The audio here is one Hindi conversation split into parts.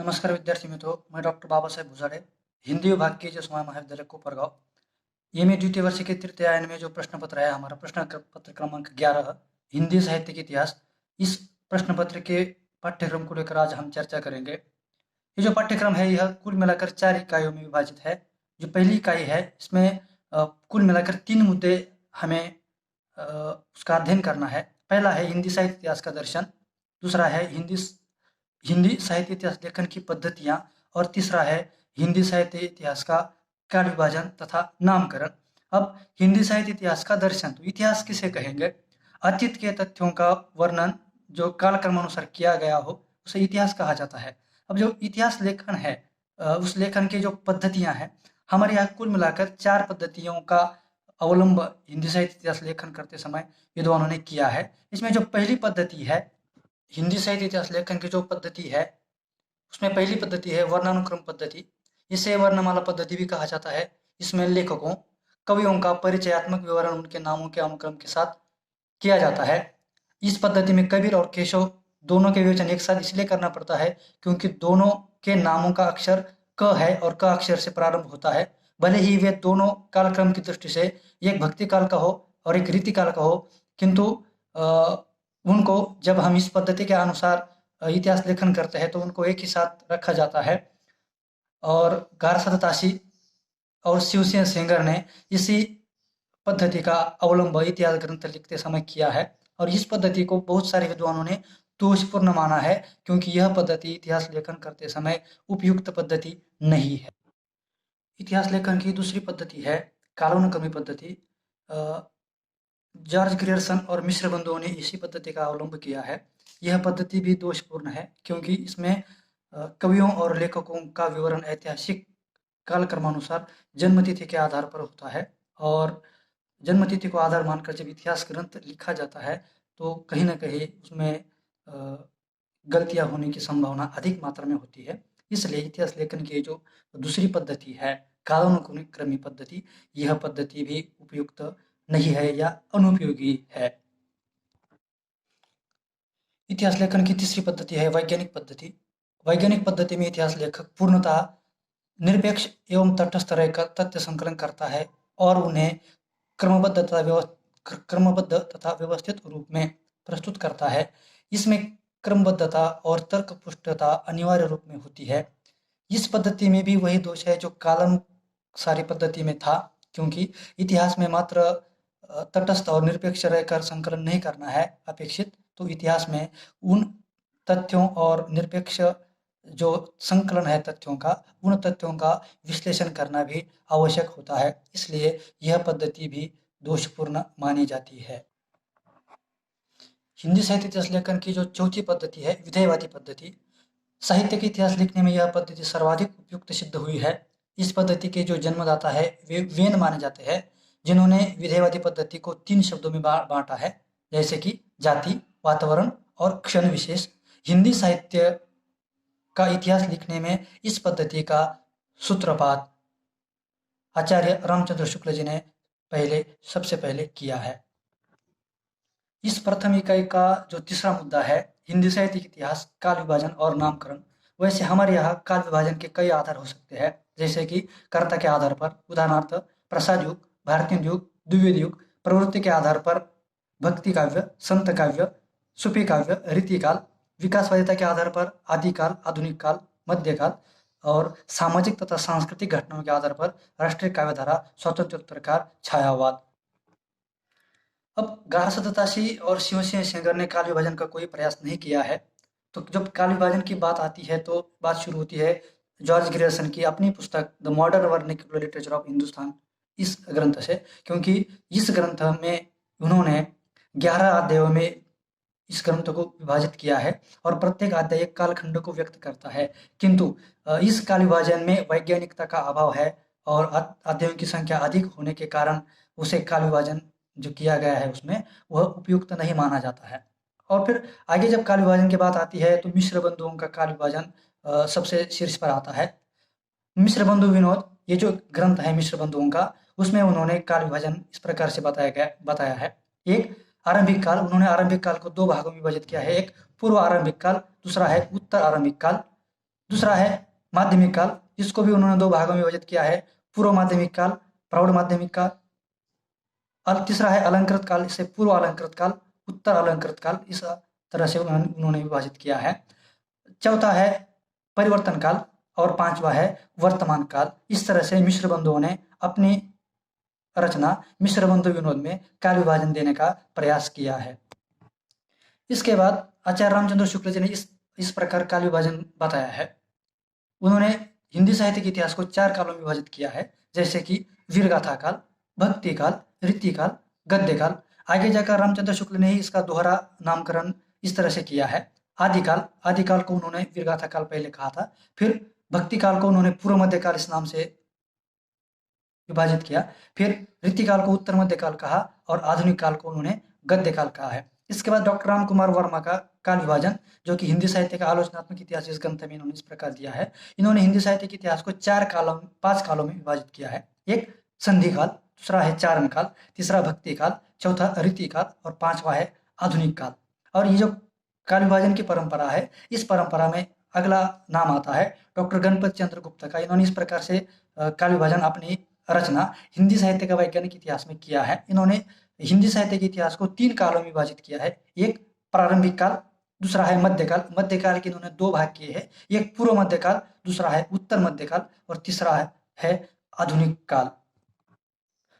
नमस्कार विद्यार्थी मित्रों, मैं डॉक्टर बाबा साहेब भुजाड़े, हिंदी विभाग के जो समाज महाविद्यालय कोपरगांव। ये में द्वितीय वर्ष के तृतीय आयन में जो प्रश्न पत्र है, हमारा प्रश्न पत्र क्रमांक 11, हिंदी साहित्य के इतिहास। इस प्रश्न पत्र के पाठ्यक्रम को लेकर आज हम चर्चा करेंगे। ये जो पाठ्यक्रम है, यह कुल मिलाकर 4 इकाइयों में विभाजित है। जो पहली इकाई है, इसमें कुल मिलाकर 3 मुद्दे हमें उसका अध्ययन करना है। पहला है हिंदी साहित्य इतिहास का दर्शन, दूसरा है हिंदी साहित्य इतिहास लेखन की पद्धतियां, और तीसरा है हिंदी साहित्य इतिहास का काल विभाजन तथा नामकरण। अब हिंदी साहित्य इतिहास का दर्शन, तो इतिहास किसे कहेंगे? अतीत के तथ्यों का वर्णन जो कालक्रमानुसार किया गया हो, उसे इतिहास कहा जाता है। अब जो इतिहास लेखन है, उस लेखन की जो पद्धतियां हैं, हमारे यहाँ कुल मिलाकर 4 पद्धतियों का अवलंब हिंदी साहित्य इतिहास लेखन करते समय विद्वानों ने किया है। इसमें जो पहली पद्धति है, हिंदी साहित्य इतिहास लेखन की जो पद्धति है, उसमें पहली पद्धति है वर्णानुक्रम पद्धति। इसे वर्णमाला पद्धति भी कहा जाता है। इसमें लेखकों, कवियों का परिचयात्मक विवरण उनके नामों के अनुक्रम के साथ किया जाता है। इस पद्धति में कबीर और केशव दोनों के विवेचन एक साथ इसलिए करना पड़ता है क्योंकि दोनों के नामों का अक्षर क है और क अक्षर से प्रारंभ होता है। भले ही वे दोनों कालक्रम की दृष्टि से एक भक्ति काल का हो और एक रीति काल का हो, किंतु उनको जब हम इस पद्धति के अनुसार इतिहास लेखन करते हैं तो उनको एक ही साथ रखा जाता है। और गारसा ताशी और शिवसेन सेंगर ने इसी पद्धति का अवलंब इतिहास ग्रंथ लिखते समय किया है, और इस पद्धति को बहुत सारे विद्वानों ने दोषपूर्ण माना है क्योंकि यह पद्धति इतिहास लेखन करते समय उपयुक्त पद्धति नहीं है। इतिहास लेखन की दूसरी पद्धति है कालानुक्रमी पद्धति। जॉर्ज ग्रियर्सन और मिश्र बंधुओं ने इसी पद्धति का अवलंब किया है। यह पद्धति भी दोषपूर्ण है क्योंकि इसमें कवियों और लेखकों का विवरण ऐतिहासिक कालक्रमानुसार जन्मतिथि के आधार पर होता है, और जन्मतिथि को आधार मानकर जब इतिहास ग्रंथ लिखा जाता है तो कहीं न कहीं उसमें गलतियाँ होने की संभावना अधिक मात्रा में होती है। इसलिए इतिहास लेखन की जो दूसरी पद्धति है कालानुक्रमी पद्धति, यह पद्धति भी उपयुक्त नहीं है या अनुपयोगी है। इतिहास लेखन की तीसरी पद्धति है वैज्ञानिक पद्धति। वैज्ञानिक पद्धति में इतिहास लेखक पूर्णतः निरपेक्ष एवं तटस्थ रहकर तथ्य संकलन करता है और उन्हें क्रमबद्ध तथा व्यवस्थित रूप में प्रस्तुत करता है। इसमें क्रमबद्धता और तर्कपुष्टता अनिवार्य रूप में होती है। इस पद्धति में भी वही दोष है जो कालानुसारी पद्धति में था, क्योंकि इतिहास में मात्र तटस्थ और निरपेक्ष रहकर संकलन नहीं करना है अपेक्षित, तो इतिहास में उन तथ्यों और निरपेक्ष जो संकलन है तथ्यों का, उन तथ्यों का विश्लेषण करना भी आवश्यक होता है। इसलिए यह पद्धति भी दोषपूर्ण मानी जाती है। हिंदी साहित्य इतिहास लेखन की जो चौथी पद्धति है विधेयवादी पद्धति। साहित्य के इतिहास लिखने में यह पद्धति सर्वाधिक उपयुक्त सिद्ध हुई है। इस पद्धति के जो जन्मदाता है वे वेन माने जाते हैं, जिन्होंने विधेयवादी पद्धति को 3 शब्दों में बांटा है, जैसे कि जाति, वातावरण और क्षण विशेष। हिंदी साहित्य का इतिहास लिखने में इस पद्धति का सूत्रपात आचार्य रामचंद्र शुक्ल जी ने सबसे पहले किया है। इस प्रथम इकाई का जो तीसरा मुद्दा है हिंदी साहित्य इतिहास, काल विभाजन और नामकरण। वैसे हमारे यहाँ काल विभाजन के कई आधार हो सकते हैं, जैसे कि कर्ता के आधार पर, उदाहरणार्थ प्रसाद युग, भारतीय युग, द्विवेद युग। प्रवृत्ति के आधार पर भक्ति काव्य, संत काव्य, सूफी काव्य, रीतिकाल। विकासवादिता के आधार पर आदिकाल, आधुनिक काल, मध्यकाल। और सामाजिक तथा सांस्कृतिक घटनाओं के आधार पर राष्ट्रीय काव्यधारा, स्वतंत्रोत्तर काल, छायावाद। अब गारसा दत्ताशी और शिवसेन सेंगर ने काल विभाजन का कोई प्रयास नहीं किया है। तो जब काल विभाजन की बात आती है तो बात शुरू होती है जॉर्ज ग्रियर्सन की अपनी पुस्तक the modern vernacular literature of Hindustan, इस ग्रंथ से, क्योंकि इस ग्रंथ में उन्होंने 11 अध्यायों में इस ग्रंथ को विभाजित किया है और प्रत्येक अध्याय एक कालखंड को व्यक्त करता है। किंतु इस काल विभाजन में वैज्ञानिकता का अभाव है और अध्यायों की संख्या अधिक होने के कारण उसे काल विभाजन जो किया गया है उसमें वह उपयुक्त नहीं माना जाता है। और फिर आगे जब काल विभाजन की बात आती है तो मिश्र बंधुओं का काल विभाजन सबसे शीर्ष पर आता है। मिश्र बंधु विनोद, ये जो ग्रंथ है मिश्र बंधुओं का, उसमें उन्होंने काल विभाजन इस प्रकार से बताया है। एक आरंभिक काल, उन्होंने आरंभिक काल को 2 भागों में विभाजित किया है। एक पूर्व आरंभिक काल, दूसरा है उत्तर आरंभिक काल। दूसरा है माध्यमिक काल, इसको भी उन्होंने दो भागों में विभाजित किया है, पूर्व माध्यमिक काल, प्रौढ़ माध्यमिक काल। और तीसरा है अलंकृत काल, इसे पूर्व अलंकृत काल, उत्तर अलंकृत काल, इस तरह से उन्होंने विभाजित किया है। चौथा है परिवर्तन काल और पांचवा है वर्तमान काल। इस तरह से मिश्र बंधुओं ने अपनी रचना मिश्र बंधु विनोद में काल विभाजन देने का प्रयास किया है। इसके बाद आचार्य रामचंद्र शुक्ल जी ने इस प्रकार काल विभाजन बताया है। उन्होंने हिंदी साहित्य के इतिहास को 4 कालों में विभाजित किया है, जैसे कि वीरगाथा काल, भक्ति काल, रीति काल, गद्य काल। आगे जाकर रामचंद्र शुक्ल ने ही इसका दोहरा नामकरण इस तरह से किया है। आदिकाल को उन्होंने वीरगाथा काल पहले कहा था, फिर भक्ति काल को उन्होंने पूर्व मध्य काल इस नाम से विभाजित किया, फिर रीति काल को उत्तर मध्य काल कहा और आधुनिक काल को उन्होंने गद्य काल कहा है। इसके बाद डॉक्टर राम कुमार वर्मा का काल विभाजन, जो कि हिंदी साहित्य का आलोचनात्मक इतिहास इस ग्रंथ में इन्होंने इस प्रकार दिया है। इन्होंने हिंदी साहित्य के इतिहास को 5 कालों में विभाजित किया है। एक संधि काल, दूसरा है चारण काल, तीसरा भक्ति काल, चौथा रीति काल और पांचवा है आधुनिक काल। और ये जो काल विभाजन की परंपरा है, इस परंपरा में अगला नाम आता है डॉक्टर गणपत चंद्र गुप्ता का। इन्होंने इस प्रकार से काल विभाजन अपनी रचना हिंदी साहित्य का वैज्ञानिक इतिहास में किया है। इन्होंने हिंदी साहित्य के इतिहास को 3 कालों में विभाजित किया है। एक प्रारंभिक काल, दूसरा है मध्यकाल, मध्यकाल के इन्होंने 2 भाग किए हैं, एक पूर्व मध्यकाल, दूसरा है उत्तर मध्यकाल और तीसरा है आधुनिक काल।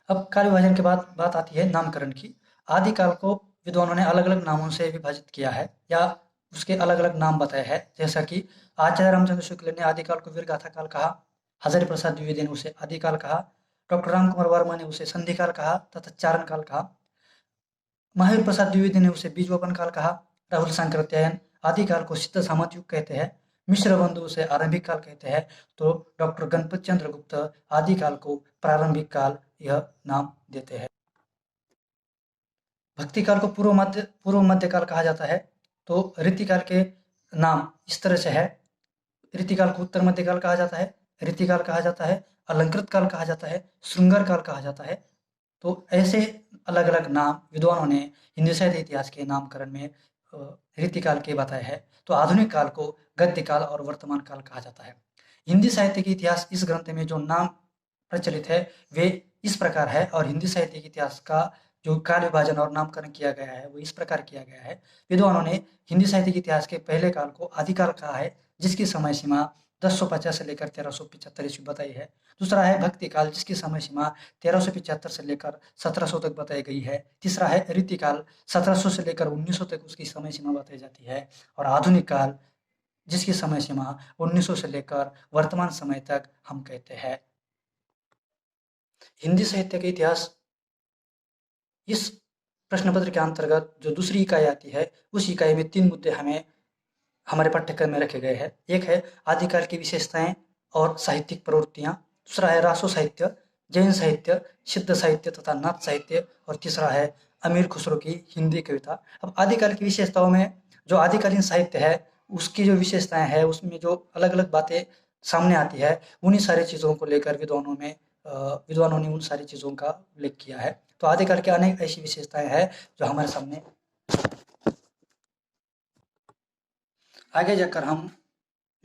अब काल विभाजन के बाद बात आती है नामकरण की। आदिकाल को विद्वानों ने अलग अलग नामों से विभाजित किया है या उसके अलग अलग नाम बताए हैं, जैसा कि आचार्य रामचंद्र शुक्ल ने आदिकाल को वीरगाथा काल कहा, हजारी प्रसाद द्विवेदी ने उसे आदिकाल कहा, डॉक्टर राम कुमार वर्मा ने उसे संधि काल कहा तथा चारण काल कहा, महावीर प्रसाद द्विवेदी ने उसे बीजवपन काल कहा, राहुल सांकृत्यायन आदिकाल को सिद्ध सामंत युग कहते हैं, मिश्र बंधु उसे आरंभिक काल कहते हैं, तो डॉक्टर गणपत चंद्र गुप्त आदिकाल को प्रारंभिक काल यह नाम देते हैं। भक्ति काल को पूर्व मध्य काल कहा जाता है। तो रीति काल के नाम इस तरह से है, रीति काल को उत्तर मध्य काल कहा जाता है, रीति काल कहा जाता है, अलंकृत काल कहा जाता है, श्रृंगार काल कहा जाता है। तो ऐसे अलग अलग नाम विद्वानों ने हिंदी साहित्य इतिहास के नामकरण में रीति काल के बताए हैं। तो आधुनिक काल को गद्य काल और वर्तमान काल कहा जाता है। हिंदी साहित्य के इतिहास इस ग्रंथ में जो नाम प्रचलित है वे इस प्रकार है, और हिंदी साहित्य के इतिहास का जो काल विभाजन और नामकरण किया गया है वो इस प्रकार किया गया है। विद्वानों ने हिंदी साहित्य के इतिहास के पहले काल को आदिकाल कहा है, जिसकी समय सीमा 1050 से लेकर 1375 ईस्वी बताई है। दूसरा है भक्ति काल, जिसकी समय सीमा 1375 से लेकर 1700 तक बताई गई है। तीसरा है रीति काल, 1700 से लेकर 1900 तक उसकी समय सीमा बताई जाती है। और आधुनिक काल, जिसकी समय सीमा 1900 से लेकर वर्तमान समय तक हम कहते हैं। हिंदी साहित्य के इतिहास इस प्रश्न पत्र के अंतर्गत जो दूसरी इकाई आती है, उस इकाई में 3 मुद्दे हमारे पाठ्यक्रम में रखे गए हैं। एक है आदिकाल की विशेषताएं और साहित्यिक प्रवृत्तियां, दूसरा है रासो साहित्य, जैन साहित्य, सिद्ध साहित्य तथा नाथ साहित्य, और तीसरा है अमीर खुसरो की हिंदी कविता। अब आदिकाल की विशेषताओं में जो आदिकालीन साहित्य है उसकी जो विशेषताएं हैं, उसमें जो अलग अलग बातें सामने आती है, उन्हीं सारी चीज़ों को लेकर विद्वानों ने उन सारी चीज़ों का उल्लेख किया है। तो आदिकाल की अनेक ऐसी विशेषताएं हैं जो हमारे सामने। आगे जाकर हम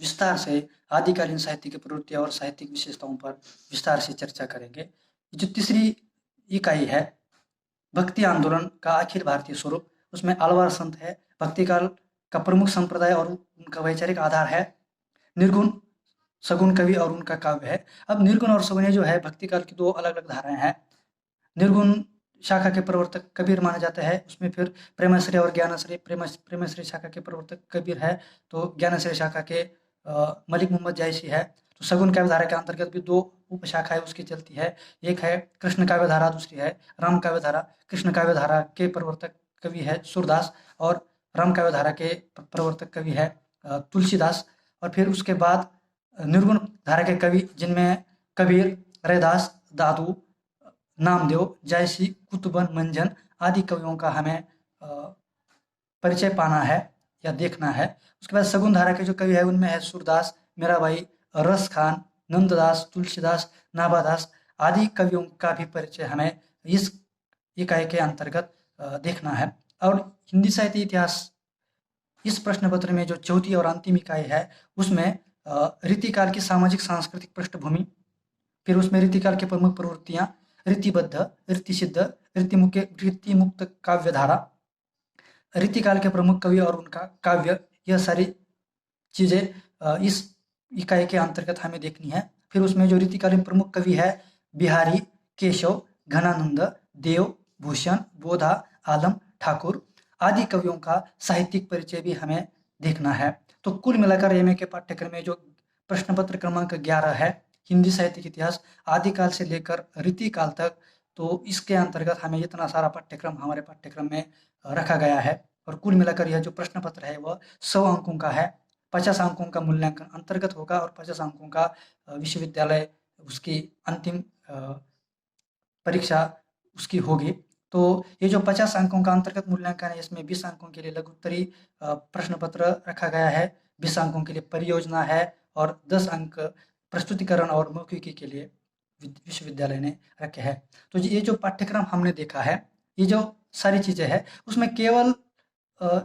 विस्तार से आदिकालीन साहित्य की प्रवृत्तियां और साहित्यिक विशेषताओं पर विस्तार से चर्चा करेंगे। जो तीसरी इकाई है भक्ति आंदोलन का आखिर भारतीय स्वरूप, उसमें आलवार संत है। भक्ति काल का प्रमुख संप्रदाय और उनका वैचारिक आधार है निर्गुण, सगुण कवि और उनका काव्य है। अब निर्गुण और सगुण जो है भक्ति काल की 2 अलग अलग धाराएं हैं। निर्गुण शाखा के प्रवर्तक कबीर माना जाता है, उसमें फिर प्रेमाश्रय और ज्ञानाश्रय, प्रेमाश्रय शाखा के प्रवर्तक कबीर है, तो ज्ञानाश्रय शाखा के मलिक मोहम्मद जायसी है। तो सगुन काव्य धारा के अंतर्गत भी 2 उपशाखाएं उसकी चलती है, एक है कृष्ण काव्य धारा, दूसरी है राम काव्य धारा। कृष्ण काव्य धारा के प्रवर्तक कवि है सूरदास और राम काव्य धारा के प्रवर्तक कवि है तुलसीदास। और फिर उसके बाद निर्गुण धारा के कवि जिनमें कबीर, रैदास, दादू, नामदेव, जायसी, कुतुबन, मंजन आदि कवियों का हमें परिचय पाना है या देखना है। उसके बाद सगुन धारा के जो कवि है उनमें है सूरदास, मीराबाई, रस खान, नंददास, तुलसीदास, नाभादास आदि कवियों का भी परिचय हमें इस इकाई के अंतर्गत देखना है। और हिंदी साहित्य इतिहास इस प्रश्न पत्र में जो चौथी और अंतिम इकाई है उसमें रीतिकाल की सामाजिक सांस्कृतिक पृष्ठभूमि, फिर उसमें रीतिकाल की प्रमुख प्रवृत्तियाँ, रीतिबद्ध, रीतिसिद्ध, रीतिमुक्त काव्यधारा, रीतिकाल के प्रमुख कवि और उनका काव्य, यह सारी चीज़ें इस इकाई के अंतर्गत हमें देखनी है। फिर उसमें जो रीतिकालीन प्रमुख कवि है, बिहारी, केशव, घनानंद, देव, भूषण, बोधा, आलम, ठाकुर आदि कवियों का साहित्यिक परिचय भी हमें देखना है। तो कुल मिलाकर एमए के पाठ्यक्रम में जो प्रश्न पत्र क्रमांक 11 है, हिंदी साहित्य के इतिहास आदिकाल से लेकर रीतिकाल तक, तो इसके अंतर्गत हमें इतना सारा पाठ्यक्रम हमारे पाठ्यक्रम में रखा गया है। और कुल मिलाकर यह जो प्रश्न पत्र है वह 100 अंकों का है। 50 अंकों का मूल्यांकन अंतर्गत होगा और 50 अंकों का विश्वविद्यालय उसकी अंतिम परीक्षा उसकी होगी। तो ये जो 50 अंकों का अंतर्गत मूल्यांकन है, इसमें 20 अंकों के लिए लघु उत्तरीय प्रश्न पत्र रखा गया है, 20 अंकों के लिए परियोजना है और 10 अंक प्रस्तुतिकरण और मौखिकी के लिए विश्वविद्यालय ने रखे हैं। तो ये जो पाठ्यक्रम हमने देखा है, ये जो सारी चीज़ें हैं, उसमें केवल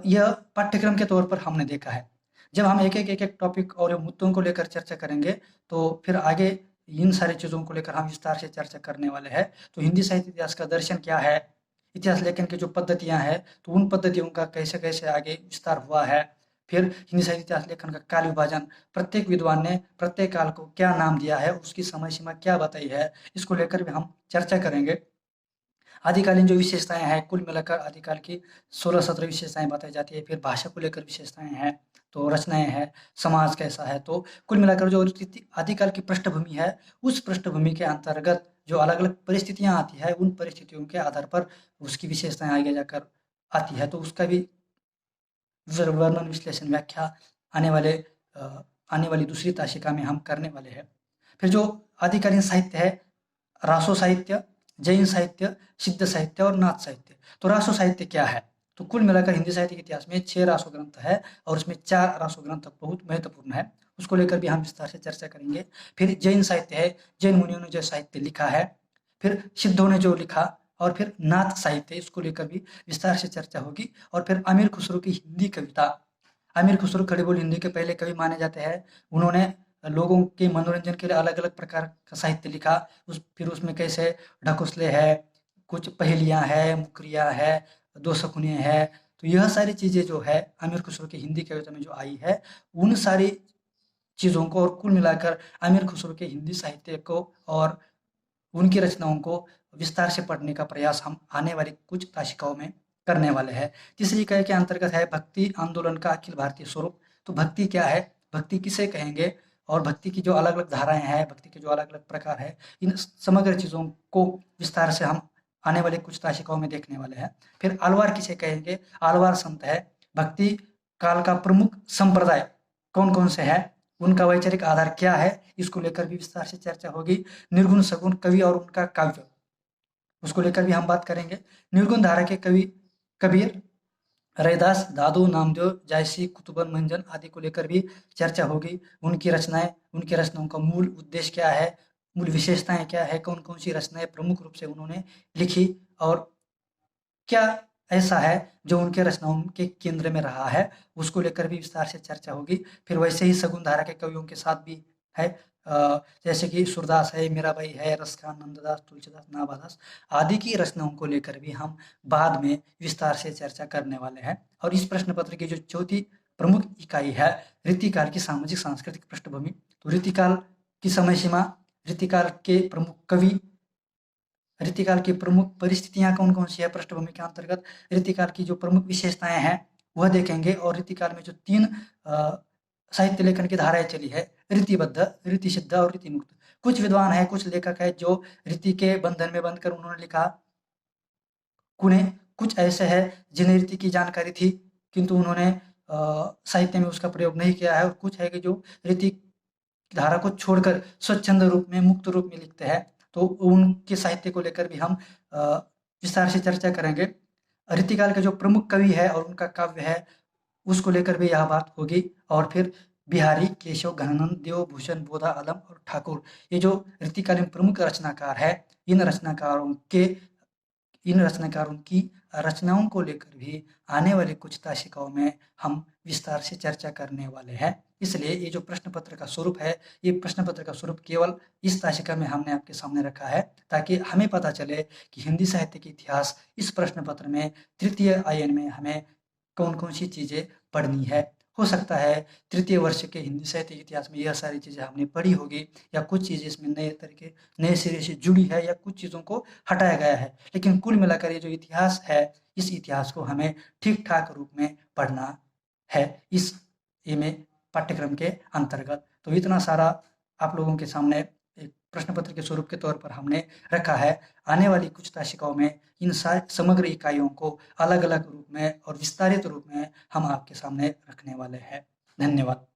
यह पाठ्यक्रम के तौर पर हमने देखा है। जब हम एक-एक टॉपिक और मुद्दों को लेकर चर्चा करेंगे, तो फिर आगे इन सारी चीज़ों को लेकर हम विस्तार से चर्चा करने वाले हैं। तो हिंदी साहित्य इतिहास का दर्शन क्या है, इतिहास लेखन की जो पद्धतियाँ हैं, तो उन पद्धतियों का कैसे-कैसे आगे विस्तार हुआ है। फिर हिंदी साहित्य इतिहास लेखन का काल विभाजन, प्रत्येक विद्वान ने प्रत्येक काल को क्या नाम दिया है, उसकी समय सीमा क्या बताई है, इसको लेकर भी हम चर्चा करेंगे। आदिकालीन जो विशेषताएँ हैं, कुल मिलाकर आदिकाल की 16-17 विशेषताएँ बताई जाती है। फिर भाषा को लेकर विशेषताएँ हैं, तो रचनाएँ हैं, समाज कैसा है, तो कुल मिलाकर जो आदिकाल की पृष्ठभूमि है, उस पृष्ठभूमि के अंतर्गत जो अलग-अलग परिस्थितियाँ आती है, उन परिस्थितियों के आधार पर उसकी विशेषताएँ आगे जाकर आती है। तो उसका भी वर्णन, विश्लेषण, व्याख्या आने वाले आने वाली दूसरी ताशिका में हम करने वाले हैं। फिर जो आदिकालीन साहित्य है, रासो साहित्य, जैन साहित्य, सिद्ध साहित्य और नाथ साहित्य। तो रासो साहित्य क्या है? तो कुल मिलाकर हिंदी साहित्य के इतिहास में 6 रासो ग्रंथ है और उसमें 4 रासो ग्रंथ बहुत महत्वपूर्ण है। उसको लेकर भी हम विस्तार से चर्चा करेंगे। फिर जैन साहित्य है, जैन मुनियों ने जो साहित्य लिखा है, फिर सिद्धों ने जो लिखा, और फिर नाथ साहित्य, इसको लेकर भी विस्तार से चर्चा होगी। और फिर अमीर खुसरो की हिंदी कविता। अमीर खुसरो खड़ी बोली हिंदी के पहले कवि माने जाते हैं। उन्होंने लोगों के मनोरंजन के लिए अलग-अलग प्रकार का साहित्य लिखा। फिर उसमें कैसे ढकोसले है, कुछ पहेलियाँ हैं, मुकरियाँ है, दो शकुनियाँ है। तो यह सारी चीज़ें जो है अमीर खुसरो की हिंदी कविता में जो आई है, उन सारी चीज़ों को और कुल मिलाकर अमीर खुसरो के हिंदी साहित्य को और उनकी रचनाओं को विस्तार से पढ़ने का प्रयास हम आने वाली कुछ ताशिकाओं में करने वाले हैं। तीसरी इकाई के अंतर्गत है भक्ति आंदोलन का अखिल भारतीय स्वरूप। तो भक्ति क्या है, भक्ति किसे कहेंगे, और भक्ति की जो अलग-अलग धाराएँ हैं, भक्ति के जो अलग-अलग प्रकार हैं, इन समग्र चीज़ों को विस्तार से हम आने वाले कुछ ताशिकाओं में देखने वाले हैं। फिर आलवार किसे कहेंगे, आलवार संत है। भक्ति काल का प्रमुख संप्रदाय कौन-कौन से हैं, उनका वैचारिक आधार क्या है, इसको लेकर भी विस्तार से चर्चा होगी। निर्गुण सगुण कवि और उनका काव्य, उसको लेकर भी हम बात करेंगे। निर्गुण धारा के कवि कबीर, रैदास, दादू, नामदेव, जायसी, कुतुबन मंजन आदि को लेकर भी चर्चा होगी। उनकी रचनाएं, उनकी रचनाओं का मूल उद्देश्य क्या है, मूल विशेषताएं क्या है, कौन कौन सी रचनाएं प्रमुख रूप से उन्होंने लिखी और क्या ऐसा है जो उनके रचनाओं के केंद्र में रहा है, उसको लेकर भी विस्तार से चर्चा होगी। फिर वैसे ही सगुन धारा के कवियों के साथ भी है, जैसे कि सूरदास है, मीराबाई है, रसखान, नंददास, तुलसीदास, नाभादास आदि की रचनाओं को लेकर भी हम बाद में विस्तार से चर्चा करने वाले हैं। और इस प्रश्न पत्र की जो चौथी प्रमुख इकाई है, रीतिकाल की सामाजिक सांस्कृतिक पृष्ठभूमि। तो रीतिकाल की समय सीमा, रीतिकाल के प्रमुख कवि, रीतिकाल की प्रमुख परिस्थितियाँ कौन-कौन सी है पृष्ठभूमि के अंतर्गत, रीतिकाल की जो प्रमुख विशेषताएँ हैं, वह देखेंगे। और रीतिकाल में जो 3 साहित्य लेखन की धाराएँ चली है, रीतिबद्ध, रीतिसिद्ध और रीतिमुक्त। कुछ विद्वान हैं, कुछ लेखक हैं जो रीति के बंधन में बंधकर उन्होंने लिखा। कुछ ऐसे हैं जिन्हें रीति की जानकारी थी, किंतु उन्होंने साहित्य में उसका प्रयोग नहीं किया है। और कुछ है कि जो रीति धारा को छोड़कर स्वच्छंद रूप में, मुक्त रूप में लिखते हैं। तो उनके साहित्य को लेकर भी हम विस्तार से चर्चा करेंगे। रीतिकाल के जो प्रमुख कवि है और उनका काव्य है, उसको लेकर भी यह बात होगी। और फिर बिहारी, केशव, घनानंद, देव, भूषण, बोधा, आलम और ठाकुर, ये जो रीतिकालीन प्रमुख रचनाकार है, इन रचनाकारों की रचनाओं को लेकर भी आने वाली कुछ ताशिकाओं में हम विस्तार से चर्चा करने वाले हैं। इसलिए ये जो प्रश्न पत्र का स्वरूप है, ये प्रश्न पत्र का स्वरूप केवल इस तालिका में हमने आपके सामने रखा है, ताकि हमें पता चले कि हिंदी साहित्य के इतिहास इस प्रश्न पत्र में तृतीय आयन में हमें कौन-कौन सी चीज़ें पढ़नी है। हो सकता है तृतीय वर्ष के हिंदी साहित्य के इतिहास में यह सारी चीज़ें हमने पढ़ी होगी, या कुछ चीज़ें इसमें नए सिरे से जुड़ी है, या कुछ चीज़ों को हटाया गया है। लेकिन कुल मिलाकर ये जो इतिहास है, इस इतिहास को हमें ठीक-ठाक रूप में पढ़ना है इस में पाठ्यक्रम के अंतर्गत। तो इतना सारा आप लोगों के सामने एक प्रश्न पत्र के स्वरूप के तौर पर हमने रखा है। आने वाली कुछ ताशिकाओं में इन समग्र इकाइयों को अलग-अलग रूप में और विस्तारित रूप में हम आपके सामने रखने वाले हैं। धन्यवाद।